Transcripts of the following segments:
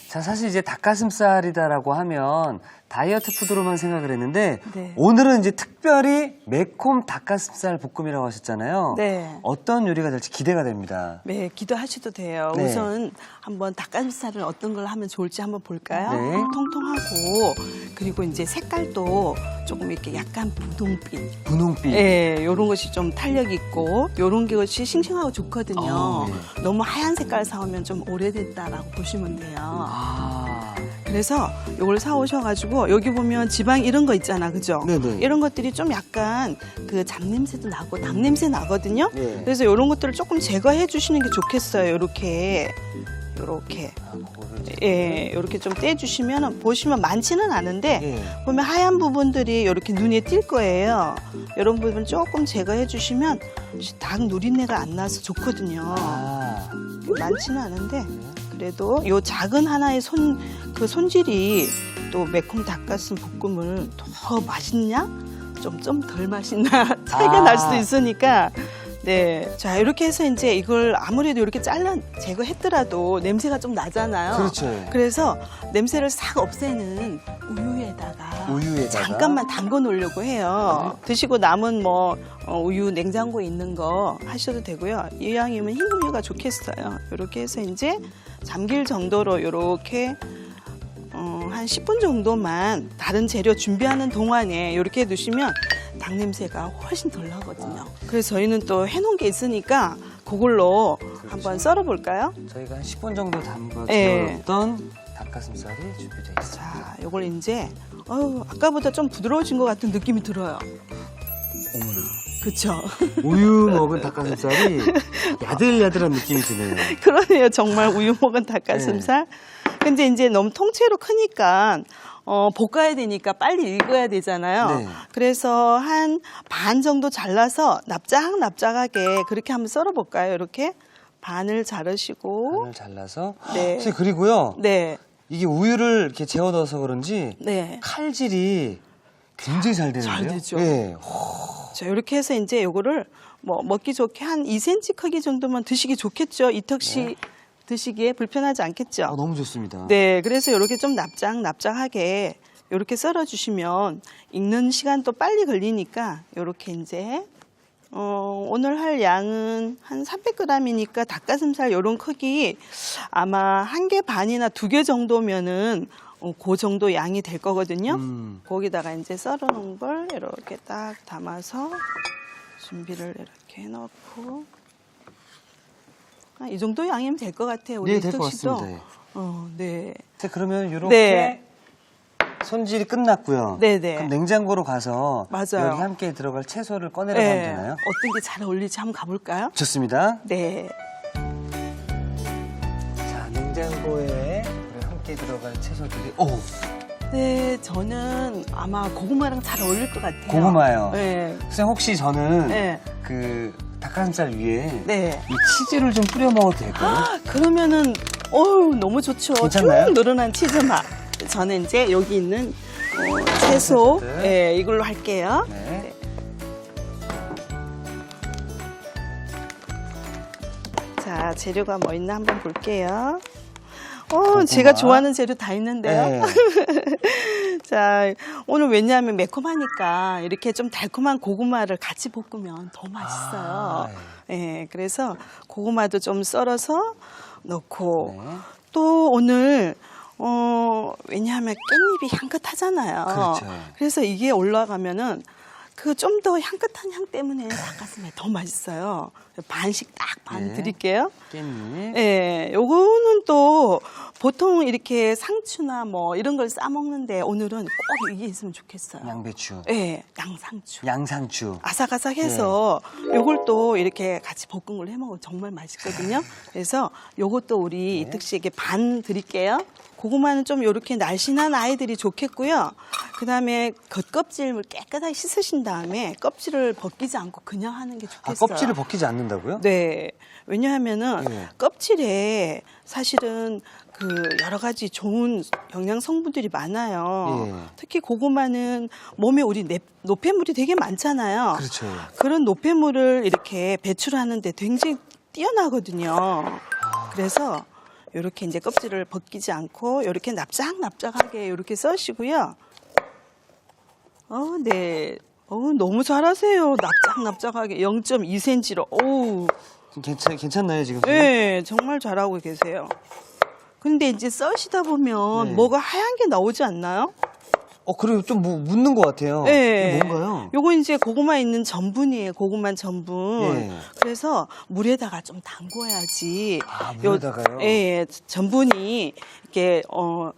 자, 사실 이제 닭가슴살이다라고 하면 다이어트 푸드로만 생각을 했는데 네. 오늘은 이제 특별히 매콤 닭가슴살 볶음이라고 하셨잖아요. 네. 어떤 요리가 될지 기대가 됩니다. 네, 기도하셔도 돼요. 네. 우선 한번 닭가슴살을 어떤 걸 하면 좋을지 한번 볼까요? 네. 통통하고 그리고 이제 색깔도 조금 이렇게 약간 분홍빛. 분홍빛. 네, 이런 것이 좀 탄력 있고 이런 것이 싱싱하고 좋거든요. 네. 너무 하얀 색깔 사오면 좀 오래됐다라고 보시면 돼요. 아, 그래서 이걸 사오셔가지고 여기 보면 지방 이런 거 있잖아, 그죠? 네네. 이런 것들이 좀 약간 그 잡냄새도 나고 닭 냄새 나거든요. 네. 그래서 이런 것들을 조금 제거해 주시는 게 좋겠어요. 이렇게. 예, 이렇게 좀 떼주시면 보시면 많지는 않은데 예. 보면 하얀 부분들이 이렇게 눈에 띌 거예요. 이런 부분 조금 제거해 주시면 닭 누린내가 안 나서 좋거든요. 아, 많지는 않은데 그래도 요 작은 하나의 그 손질이 또 매콤 닭가슴 볶음을 더 맛있냐? 좀 덜 맛있나? 차이가 날 수도 있으니까. 네. 자, 이렇게 해서 이제 이걸 아무래도 이렇게 제거했더라도 냄새가 좀 나잖아요. 그렇죠. 그래서 냄새를 싹 없애는 우유에다가 잠깐만 담궈 놓으려고 해요. 드시고 남은 우유 냉장고에 있는 거 하셔도 되고요. 이왕이면 흰 우유가 좋겠어요. 이렇게 해서 이제 잠길 정도로 이렇게 한 10분 정도만 다른 재료 준비하는 동안에 이렇게 해두시면 닭 냄새가 훨씬 덜 나거든요. 그래서 저희는 또 해놓은 게 있으니까 그걸로 한번 썰어볼까요? 저희가 한 10분 정도 네. 담갔던 닭가슴살이 준비되어 있습니다. 자, 이걸 이제 아까보다 좀 부드러워진 것 같은 느낌이 들어요. 어머나. 그렇죠? 우유 먹은 닭가슴살이 야들야들한 느낌이 드네요. 그러네요. 정말 우유 먹은 닭가슴살. 근데 이제 너무 통째로 크니까 볶아야 되니까 빨리 익어야 되잖아요. 네. 그래서 한 반 정도 잘라서 납작하게 그렇게 한번 썰어볼까요? 이렇게 반을 자르시고. 반을 잘라서. 네. 선생님, 그리고요. 네. 이게 우유를 이렇게 재워 넣어서 그런지 네. 칼질이 굉장히 잘 되는데요. 잘 되죠. 예. 자, 이렇게 해서 이제 요거를 먹기 좋게 한 2cm 크기 정도만 드시기 좋겠죠. 이턱씨 드시기에 불편하지 않겠죠. 너무 좋습니다. 네, 그래서 이렇게 좀 납작하게 이렇게 썰어주시면 익는 시간도 빨리 걸리니까 이렇게 이제 오늘 할 양은 한 300g이니까 닭가슴살 이런 크기 아마 1개 반이나 2개 정도면은 그 정도 양이 될 거거든요. 거기다가 이제 썰어놓은 걸 이렇게 딱 담아서 준비를 이렇게 해놓고 이 정도 양이면 될 것 같아요. 우리 네, 될 것 이턱씨도. 같습니다. 네. 자, 그러면 이렇게 네. 손질이 끝났고요. 네네. 그럼 냉장고로 가서 맞아요. 여기 함께 들어갈 채소를 꺼내러 가면 되나요? 어떤 게 잘 어울릴지 한번 가볼까요? 좋습니다. 네. 자, 냉장고에 우리 함께 들어갈 채소들이 네, 저는 아마 고구마랑 잘 어울릴 것 같아요. 고구마요. 네. 선생님, 혹시 저는 네. 그 닭가슴살 위에 네. 이 치즈를 좀 뿌려 먹어도 될까요? 그러면은 너무 좋죠. 괜찮나요? 쭉 늘어난 치즈 맛. 저는 이제 여기 있는 채소 채소들. 이걸로 할게요. 네. 자, 재료가 뭐 있나 한번 볼게요. 제가 좋아하는 재료 다 있는데요. 네. 자, 오늘 왜냐하면 매콤하니까 이렇게 좀 달콤한 고구마를 같이 볶으면 더 맛있어요. 네, 그래서 고구마도 좀 썰어서 넣고 네. 또 오늘 왜냐하면 깻잎이 향긋하잖아요. 그렇죠. 그래서 이게 올라가면은 그 좀 더 향긋한 향 때문에 닭가슴살이 더 맛있어요. 반씩 딱 반 네. 드릴게요. 깻잎. 네, 요거는 또 보통 이렇게 상추나 이런 걸 싸 먹는데 오늘은 꼭 이게 있으면 좋겠어요. 양배추. 네, 양상추. 양상추. 아삭아삭해서 요걸 또 이렇게 같이 볶은 걸 해 먹으면 정말 맛있거든요. 그래서 요것도 우리 이특 씨에게 반 드릴게요. 고구마는 좀 이렇게 날씬한 아이들이 좋겠고요. 그다음에 겉껍질을 깨끗하게 씻으신 다음에 껍질을 벗기지 않고 그냥 하는 게 좋겠어요. 껍질을 벗기지 않는다고요? 네. 왜냐하면은 네. 껍질에 사실은 그 여러 가지 좋은 영양 성분들이 많아요. 예. 특히 고구마는 몸에 우리 노폐물이 되게 많잖아요. 그렇죠. 그런 노폐물을 이렇게 배출하는데 굉장히 뛰어나거든요. 그래서 이렇게 이제 껍질을 벗기지 않고 이렇게 납작납작하게 이렇게 써시고요. 네. 너무 잘하세요. 납작납작하게 0.2cm로. 어우. 괜찮나요, 지금? 네, 정말 잘하고 계세요. 근데 이제 써시다 보면 네. 뭐가 하얀 게 나오지 않나요? 그리고 좀 묻는 것 같아요. 네. 이게 뭔가요? 요거 이제 고구마에 있는 전분이에요. 고구마 전분. 네. 그래서 물에다가 좀 담궈야지. 물에다가요? 예, 전분이 이렇게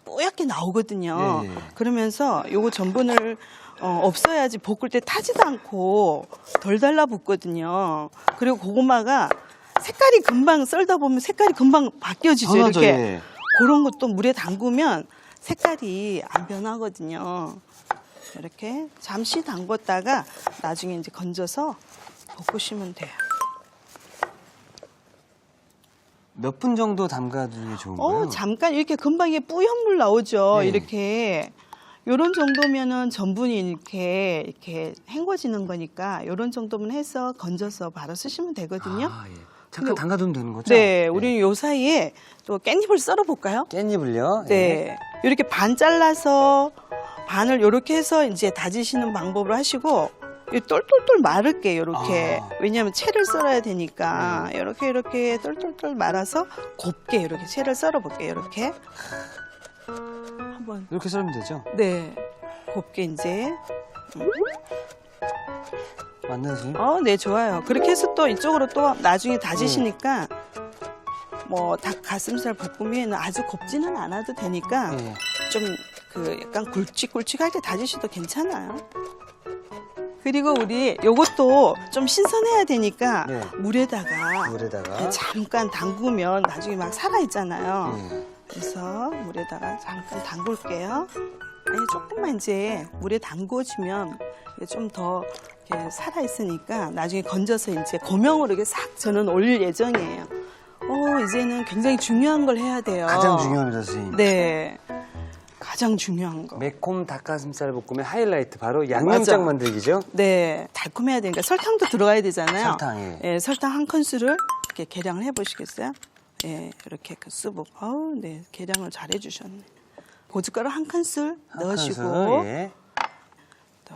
뽀얗게 나오거든요. 네. 그러면서 요거 전분을 없어야지 볶을 때 타지도 않고 덜 달라붙거든요. 그리고 고구마가 색깔이 금방 썰다 보면 색깔이 금방 바뀌어지죠. 변하죠, 이렇게. 예. 그런 것도 물에 담그면 색깔이 안 변하거든요. 이렇게 잠시 담궜다가 나중에 이제 건져서 볶으시면 돼요. 몇 분 정도 담가두는 게 좋은가요? 잠깐 이렇게 금방 이게 뿌연 물 나오죠. 네. 이렇게. 요런 정도면은 전분이 이렇게 헹궈지는 거니까 요런 정도면 해서 건져서 바로 쓰시면 되거든요. 예. 잠깐 담가두면 되는 거죠? 네, 우리 요 사이에 또 깻잎을 썰어 볼까요? 깻잎을요? 네. 이렇게 반 잘라서 반을 요렇게 해서 이제 다지시는 방법을 하시고 이 똘똘똘 마를게요, 요렇게. 왜냐하면 채를 썰어야 되니까 요렇게 똘똘똘 말아서 곱게 이렇게 채를 썰어 볼게요, 요렇게. 한번. 이렇게 썰면 되죠? 네. 곱게 이제. 맞나요, 선생님? 네, 좋아요. 그렇게 해서 또 이쪽으로 또 나중에 다지시니까 뭐 닭 가슴살 볶으면 아주 곱지는 않아도 되니까 예. 좀 약간 굵직굵직하게 다지셔도 괜찮아요. 그리고 우리 요것도 좀 신선해야 되니까 네. 물에다가 잠깐 담그면 나중에 막 살아있잖아요. 그래서 물에다가 잠깐 담글게요. 아니 조금만 이제 물에 담궈지면 좀 더 살아있으니까 나중에 건져서 이제 고명으로 이렇게 싹 저는 올릴 예정이에요. 이제는 굉장히 중요한 걸 해야 돼요. 가장 중요합니다, 선생님. 네. 가장 중요한 거. 매콤 닭가슴살 볶음의 하이라이트 바로 양념장 만들기죠? 네. 달콤해야 되니까 설탕도 들어가야 되잖아요. 설탕, 예. 예, 설탕 한 큰술을 이렇게 계량을 해보시겠어요? 예, 이렇게 쓰고. 네. 계량을 잘 해주셨네. 고춧가루 한 큰술 넣으시고. 큰술, 예. 또.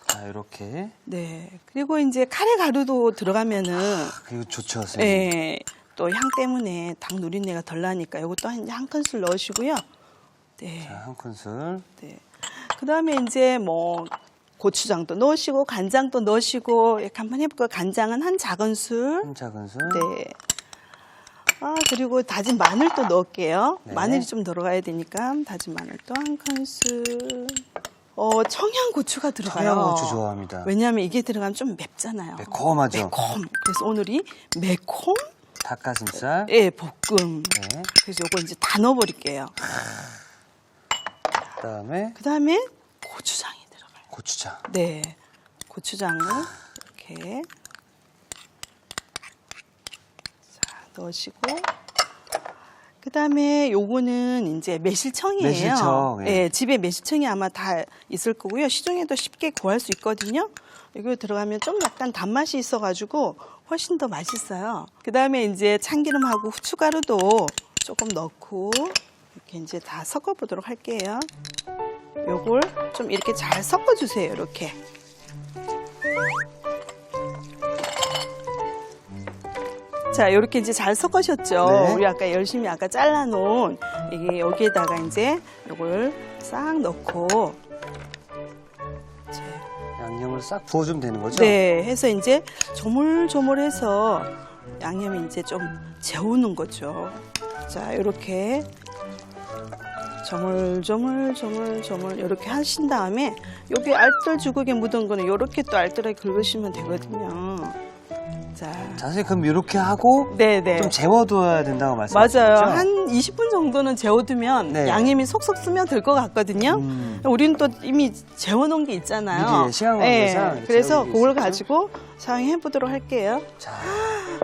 자, 이렇게. 네. 그리고 이제 카레 가루도 들어가면은. 그리고 좋죠, 선생님. 예. 또 향 때문에 닭 누린내가 덜 나니까 이것도 한 큰술 넣으시고요. 네. 자, 한 큰술. 네. 그 다음에 이제 뭐 고추장도 넣으시고 간장도 넣으시고 이렇게 한번 해볼까요? 간장은 한 작은술. 한 작은술. 네. 그리고 다진 마늘도 넣을게요. 네. 마늘이 좀 들어가야 되니까 다진 마늘도 한 큰술. 청양고추가 들어가요. 청양고추 좋아합니다. 왜냐하면 이게 들어가면 좀 맵잖아요. 매콤하죠? 매콤. 그래서 오늘이 매콤? 닭가슴살. 예, 볶음. 네. 그래서 요거 이제 다 넣어버릴게요. 그 다음에 고추장이 들어가요. 고추장. 네. 고추장을 이렇게. 자, 넣으시고. 그 다음에 요거는 이제 매실청이에요. 매실청. 예. 네, 집에 매실청이 아마 다 있을 거고요. 시중에도 쉽게 구할 수 있거든요. 이거 들어가면 좀 약간 단맛이 있어가지고 훨씬 더 맛있어요. 그 다음에 이제 참기름하고 후춧가루도 조금 넣고 이렇게 이제 다 섞어보도록 할게요. 요걸 좀 이렇게 잘 섞어주세요. 이렇게. 자, 이렇게 이제 잘 섞으셨죠? 네. 우리 아까 열심히 잘라놓은 이게 여기에다가 이제 요걸 싹 넣고 양념을 싹 부어주면 되는 거죠? 네, 해서 이제 조물조물해서 양념이 이제 좀 재우는 거죠. 자, 이렇게 조물조물 이렇게 하신 다음에 여기 알뜰 주걱에 묻은 거는 이렇게 또 알뜰하게 긁으시면 되거든요. 자, 자세히 그럼 이렇게 하고 네네. 좀 재워둬야 된다고 말씀하셨죠? 맞아요. 한 20분 정도는 재워두면 네. 양념이 속속 스며들 것 같거든요. 우리는 또 이미 재워놓은 게 있잖아요. 미리 시간 관계상 그래서 재워놓은 게 그걸 있었죠? 가지고 사용해 보도록 할게요. 자,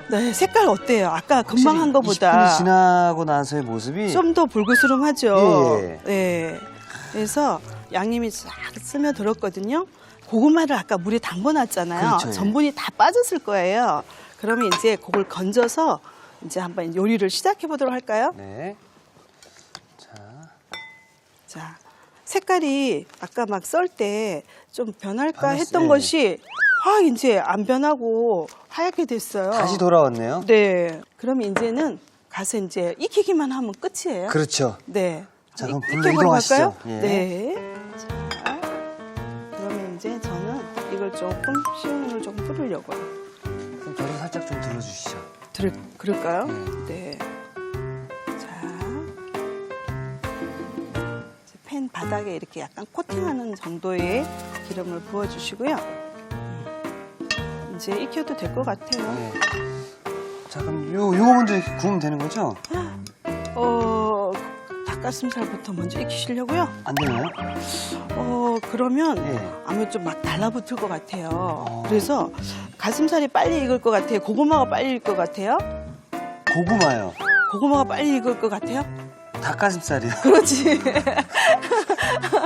네, 색깔 어때요? 아까 금방 한 거보다 20분이 지나고 나서의 모습이 좀 더 불그스름하죠. 예. 네. 그래서 양념이 싹 스며들었거든요. 고구마를 아까 물에 담궈놨잖아요. 그렇죠, 예. 전분이 다 빠졌을 거예요. 그러면 이제 그걸 건져서 이제 한번 요리를 시작해 보도록 할까요? 네. 자, 색깔이 아까 막 썰 때 좀 변할까 변했어요. 했던 것이 확 이제 안 변하고 하얗게 됐어요. 다시 돌아왔네요. 네. 그럼 이제는 가서 이제 익히기만 하면 끝이에요. 그렇죠. 네. 자, 그럼 익- 불로 익혀보러 이동하시죠. 갈까요? 예. 네. 자, 그러면 이제 저는 이걸 조금 식용유를 조금 뿌리려고요. 그럼 저를 살짝 좀 들어주시죠. 그럴까요? 네. 네. 자, 이제 팬 바닥에 이렇게 약간 코팅하는 정도의 기름을 부어주시고요. 이제 익혀도 될 것 같아요. 네. 자, 그럼 요거 먼저 이렇게 구우면 되는 거죠? 닭가슴살부터 먼저 익히시려고요. 안 되나요? 그러면 예. 아무래도 좀 막 달라붙을 것 같아요. 그래서 가슴살이 빨리 익을 것 같아요. 고구마가 빨리 익을 것 같아요. 고구마요. 고구마가 빨리 익을 것 같아요. 닭가슴살이요. 그렇지.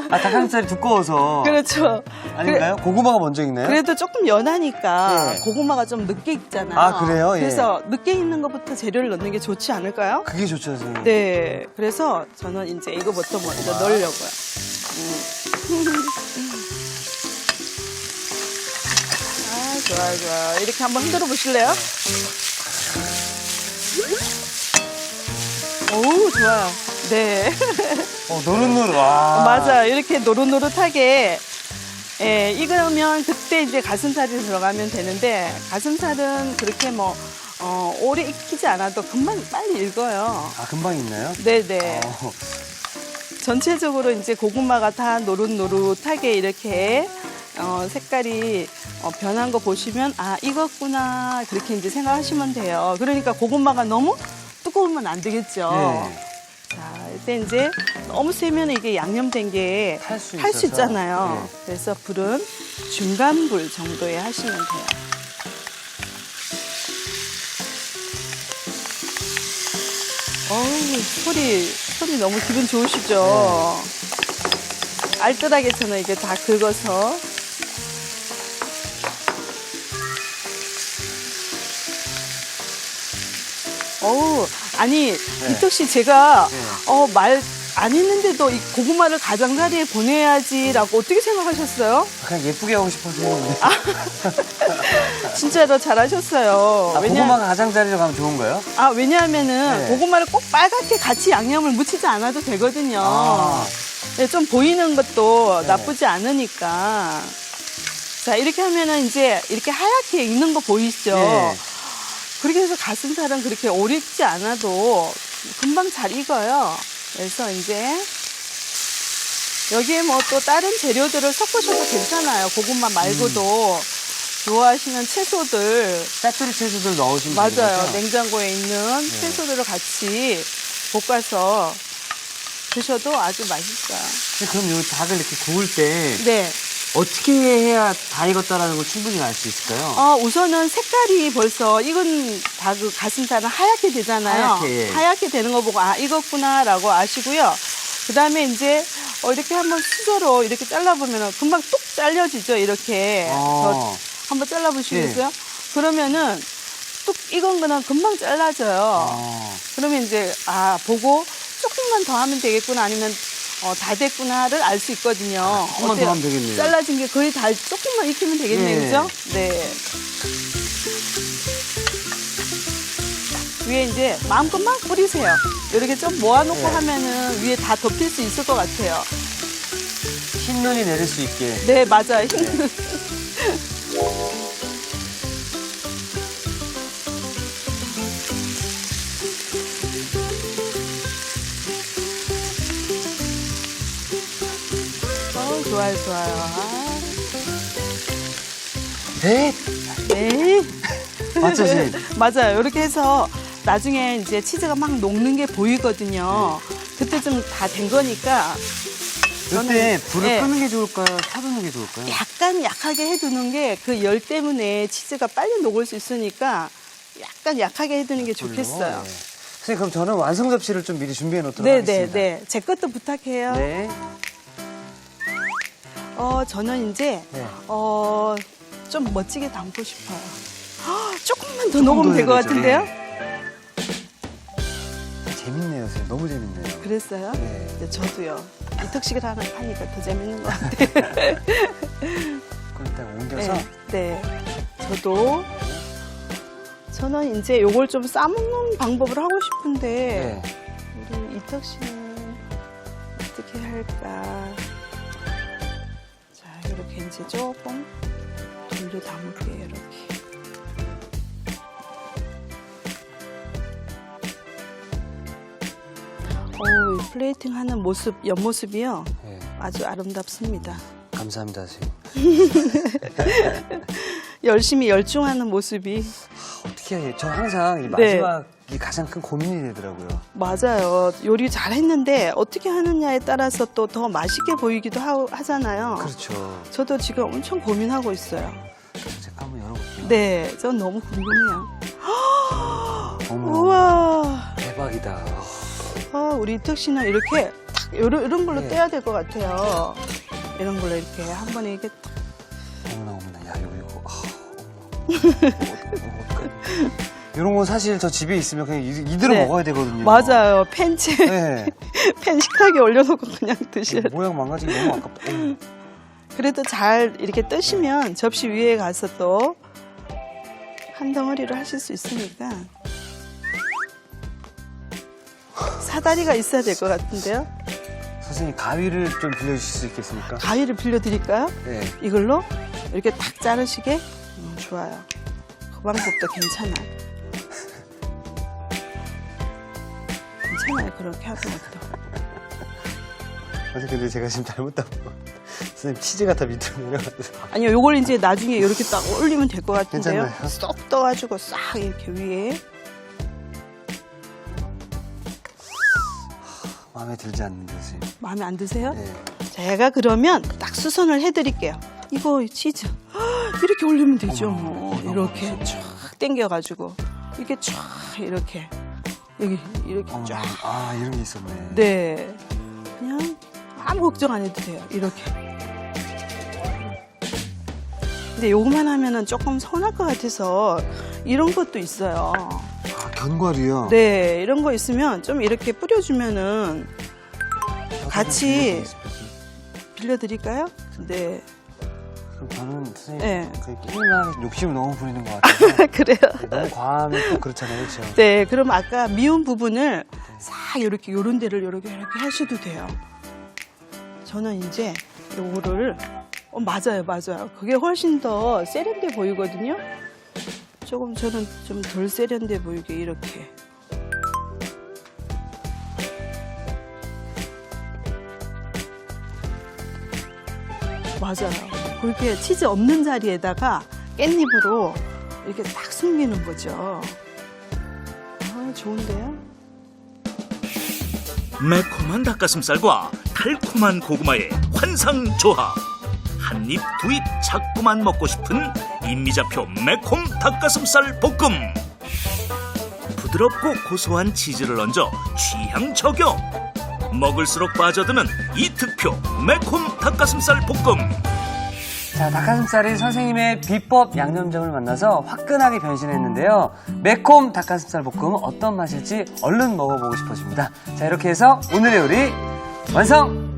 아, 닭가슴살이 두꺼워서. 그렇죠. 아닌가요? 고구마가 먼저 익나요? 그래도 조금 연하니까 네. 고구마가 좀 늦게 익잖아요. 아, 그래요? 예. 그래서 늦게 익는 것부터 재료를 넣는 게 좋지 않을까요? 그게 좋죠, 선생님. 네. 그래서 저는 이제 이거부터 먼저 넣으려고요. 아, 좋아요, 좋아요. 이렇게 한번 흔들어 보실래요? 오, 좋아요. 네. 노릇노릇. 와. 맞아요. 이렇게 노릇노릇하게 예, 익으면 그때 이제 가슴살이 들어가면 되는데 가슴살은 그렇게 뭐 오래 익히지 않아도 금방 빨리 익어요. 아, 금방 익나요? 네네. 어. 전체적으로 이제 고구마가 다 노릇노릇하게 이렇게 색깔이 변한 거 보시면 아 익었구나 그렇게 이제 생각하시면 돼요. 그러니까 고구마가 너무 뜨거우면 안 되겠죠. 네. 자, 이때 이제 너무 세면 이게 양념된 게 탈 수 탈 수 있어서. 있잖아요. 네. 그래서 불은 중간 불 정도에 하시면 돼요. 어우, 소리 너무 기분 좋으시죠? 알뜰하게 저는 이게 다 긁어서. 어우, 아니, 이특 씨, 제가, 말 안 했는데도 이 고구마를 가장자리에 보내야지라고 어떻게 생각하셨어요? 그냥 예쁘게 하고 싶어서 했는데. 진짜로 잘하셨어요. 고구마가 가장자리로 가면 좋은 거예요? 왜냐하면은 네. 고구마를 꼭 빨갛게 같이 양념을 묻히지 않아도 되거든요. 아. 네, 좀 보이는 것도 네. 나쁘지 않으니까. 자, 이렇게 하면은 이제 이렇게 하얗게 익는 거 보이시죠? 네. 그렇게 해서 가슴살은 그렇게 오래 익지 않아도 금방 잘 익어요. 그래서 이제 여기에 뭐 또 다른 재료들을 섞으셔도 괜찮아요. 고구마 말고도 좋아하시는 채소들. 짜투리 채소들 넣으시면 맞아요. 되는 거죠? 냉장고에 있는 네. 채소들을 같이 볶아서 드셔도 아주 맛있어요. 그럼 이 닭을 이렇게 구울 때 네. 어떻게 해야 다 익었다라는 걸 충분히 알 수 있을까요? 우선은 색깔이 벌써 익은 닭 가슴살은 하얗게 되잖아요. 하얗게, 예. 하얗게 되는 거 보고 아 익었구나라고 아시고요. 그다음에 이제 이렇게 한번 수저로 이렇게 잘라보면 금방 뚝 잘려지죠. 이렇게 한번 잘라보시겠어요? 그러면은 뚝 익은 거는 금방 잘라져요. 그러면 이제 보고 조금만 더 하면 되겠구나 아니면 다 됐구나를 알 수 있거든요. 조금만 더 하면 되겠네요. 잘라진 게 거의 다 조금만 익히면 되겠네요. 네. 그죠? 네. 위에 이제 마음껏 뿌리세요. 이렇게 좀 모아놓고 네. 하면은 위에 다 덮일 수 있을 것 같아요. 흰 눈이 내릴 수 있게. 네, 맞아요. 좋아요, 좋아요. 네. 네. 맞죠, 선생님? 맞아요. 이렇게 해서 나중에 이제 치즈가 막 녹는 게 보이거든요. 그때쯤 다 된 거니까. 그때 불을 네. 끄는 게 좋을까요? 켜두는 게 좋을까요? 약간 약하게 해두는 게 그 열 때문에 치즈가 빨리 녹을 수 있으니까 약간 약하게 해두는 게 좋겠어요. 네. 선생님, 그럼 저는 완성 접시를 좀 미리 준비해 놓도록 네, 하겠습니다. 네, 네. 제 것도 부탁해요. 네. 저는 이제 네. 좀 멋지게 담고 싶어요. 조금만 더 녹으면 될 것 해야 되죠. 같은데요? 재밌네요, 선생님. 너무 재밌네요. 그랬어요? 네. 네, 저도요. 이특식을 하나 하니까 더 재밌는 것 같아요. 그럼 일단 옮겨서. 네. 저는 이제 요걸 좀 싸먹는 방법을 하고 싶은데, 네. 우리 이특 씨는 어떻게 할까? 자, 이렇게 이제 조금 돌려 담을게요, 이렇게. 이 플레이팅 하는 모습, 옆모습이요. 네. 아주 아름답습니다. 감사합니다, 선생님. 열심히 열중하는 모습이. 어떻게 해야 저 항상 이 네. 마지막이 가장 큰 고민이 되더라고요. 맞아요. 요리 잘 했는데 어떻게 하느냐에 따라서 또 더 맛있게 보이기도 하잖아요. 그렇죠. 저도 지금 엄청 고민하고 있어요. 제가 한번 열어볼게요. 네, 전 너무 궁금해요. 어머, 우와. 대박이다. 우리 이특 씨는 이렇게 탁 이런 걸로 네. 떼야 될 것 같아요. 이런 걸로 이렇게 한 번에 이게 탁. 어머나, 야, 이거. 어떡하지? 이런 거 사실 저 집에 있으면 그냥 이대로 네. 먹어야 되거든요. 맞아요. 팬채, 네. 팬 식탁에 올려놓고 그냥 드셔야 돼요. 모양 망가지기 너무 아깝다. 그래도 잘 이렇게 뜨시면 접시 위에 가서 또 한 덩어리로 하실 수 있으니까 사다리가 있어야 될 것 같은데요. 선생님, 가위를 좀 빌려주실 수 있겠습니까? 가위를 빌려드릴까요? 네. 이걸로 이렇게 탁 자르시게? 좋아요. 그 방법도 괜찮아요. 괜찮아요. 그렇게 하는 것도. 근데 제가 지금 잘못한 거 같아요. 선생님, 치즈가 다 밑으로 내려가서. 아니요, 요걸 이제 나중에 이렇게 딱 올리면 될 것 같은데요. 괜찮나요? 쏙 떠가지고 싹 이렇게 위에. 마음에 들지 않는데, 선생님. 마음에 안 드세요? 네. 제가 그러면 딱 수선을 해드릴게요. 이거 치즈 이렇게 올리면 되죠. 이렇게 쫙 당겨가지고 이렇게 쫙 이렇게 여기 이렇게 어머나, 쫙. 아, 이런 게 있었네. 네, 그냥 아무 걱정 안 해도 돼요. 이렇게. 근데 요거만 하면은 조금 서운할 것 같아서 이런 것도 있어요. 아, 견과류요? 네, 이런 거 있으면 좀 이렇게 뿌려주면은 같이 빌려드릴까요? 네. 그럼 저는 선생님, 네. 그 게임만 욕심을 너무 부리는 것 같아요. 그래요. 너무 과하면 또 그렇잖아요, 그렇죠? 네, 그럼 아까 미운 부분을 싹 이렇게 요런 데를 이렇게 하셔도 돼요. 저는 이제 요거를 맞아요. 그게 훨씬 더 세련돼 보이거든요. 조금 저는 좀 덜 세련돼 보이게 이렇게. 맞아요. 그렇게 치즈 없는 자리에다가 깻잎으로 이렇게 딱 숨기는 거죠. 아, 좋은데요? 매콤한 닭가슴살과 달콤한 고구마의 환상조합. 한 입, 두 입 자꾸만 먹고 싶은 임미자표 매콤 닭가슴살 볶음. 부드럽고 고소한 치즈를 얹어 취향 저격. 먹을수록 빠져드는 이특표 매콤 닭가슴살 볶음. 자, 닭가슴살이 선생님의 비법 양념장을 만나서 화끈하게 변신했는데요. 매콤 닭가슴살 볶음 어떤 맛일지 얼른 먹어보고 싶어집니다. 자, 이렇게 해서 오늘의 요리 완성!